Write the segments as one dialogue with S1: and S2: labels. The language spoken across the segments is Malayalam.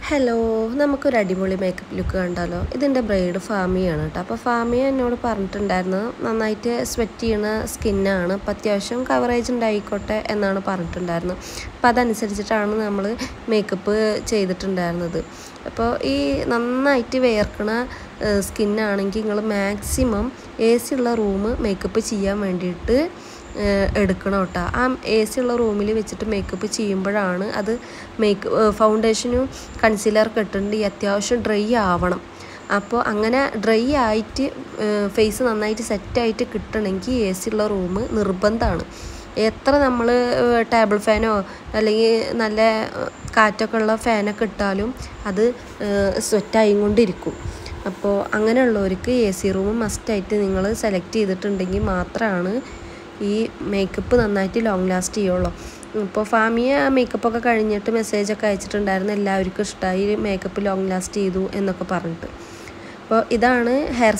S1: ഹലോ, നമുക്കൊരു അടിപൊളി മേക്കപ്പ് ലുക്ക് കണ്ടാലോ? ഇതിൻ്റെ ബ്രൈഡ് ഫാമിയാണ് കേട്ടോ. അപ്പോൾ ഫാമിയ എന്നോട് പറഞ്ഞിട്ടുണ്ടായിരുന്നു നന്നായിട്ട് സ്വെറ്റ് ചെയ്യണ സ്കിന്നാണ്, അപ്പോൾ അത്യാവശ്യം കവറേജ് ഉണ്ടായിക്കോട്ടെ എന്നാണ് പറഞ്ഞിട്ടുണ്ടായിരുന്നത്. അപ്പോൾ അതനുസരിച്ചിട്ടാണ് നമ്മൾ മേക്കപ്പ് ചെയ്തിട്ടുണ്ടായിരുന്നത്. അപ്പോൾ ഈ നന്നായിട്ട് വേർക്കണ സ്കിന്നാണെങ്കിൽ നിങ്ങൾ മാക്സിമം AC ഉള്ള റൂം മേക്കപ്പ് ചെയ്യാൻ വേണ്ടിയിട്ട് എടുക്കണം കേട്ടോ. ആ AC ഉള്ള റൂമിൽ വെച്ചിട്ട് മേക്കപ്പ് ചെയ്യുമ്പോഴാണ് അത് ഫൗണ്ടേഷനും കൺസീലറൊക്കെ ഇട്ടിട്ടുണ്ടെങ്കിൽ അത്യാവശ്യം ഡ്രൈ ആവണം. അപ്പോൾ അങ്ങനെ ഡ്രൈ ആയിട്ട് ഫേസ് നന്നായിട്ട് സെറ്റായിട്ട് കിട്ടണമെങ്കിൽ AC ഉള്ള റൂം നിർബന്ധമാണ്. എത്ര നമ്മൾ ടേബിൾ ഫാനോ അല്ലെങ്കിൽ നല്ല കാറ്റൊക്കെ ഉള്ള ഫാനൊക്കെ ഇട്ടാലും അത് സ്വെറ്റായിക്കൊണ്ടിരിക്കും. അപ്പോൾ അങ്ങനെയുള്ളവർക്ക് AC റൂം മസ്റ്റായിട്ട് നിങ്ങൾ സെലക്ട് ചെയ്തിട്ടുണ്ടെങ്കിൽ മാത്രമാണ് ഈ മേക്കപ്പ് നന്നായിട്ട് ലോങ് ലാസ്റ്റ് ചെയ്യുള്ളൂ. ഇപ്പോൾ ഫാമിയ മേക്കപ്പൊക്കെ കഴിഞ്ഞിട്ട് മെസ്സേജൊക്കെ അയച്ചിട്ടുണ്ടായിരുന്നു, എല്ലാവർക്കും ഇഷ്ടമായി, മേക്കപ്പ് ലോങ് ലാസ്റ്റ് ചെയ്തു എന്നൊക്കെ പറഞ്ഞിട്ട്. അപ്പോൾ ഇതാണ് ഹെയർ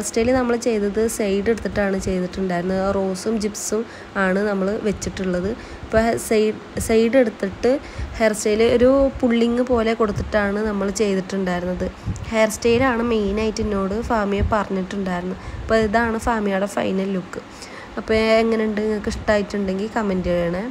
S1: സ്റ്റൈല് നമ്മൾ ചെയ്തത് സൈഡ് എടുത്തിട്ടാണ് ചെയ്തിട്ടുണ്ടായിരുന്നത്. റോസും ജിപ്സും ആണ് നമ്മൾ വെച്ചിട്ടുള്ളത്. ഇപ്പോൾ സൈഡ് എടുത്തിട്ട് ഹെയർ സ്റ്റൈൽ ഒരു പുള്ളിങ് പോലെ കൊടുത്തിട്ടാണ് നമ്മൾ ചെയ്തിട്ടുണ്ടായിരുന്നത്. ഹെയർ സ്റ്റൈലാണ് മെയിനായിട്ട് എന്നോട് ഫാമിയ പറഞ്ഞിട്ടുണ്ടായിരുന്നു. അപ്പോൾ ഇതാണ് ഫാമിയയുടെ ഫൈനൽ ലുക്ക്. അപ്പോൾ എങ്ങനെയുണ്ട്, നിങ്ങൾക്ക് ഇഷ്ടമായിട്ടുണ്ടെങ്കിൽ കമൻറ്റ് ചെയ്യണേ.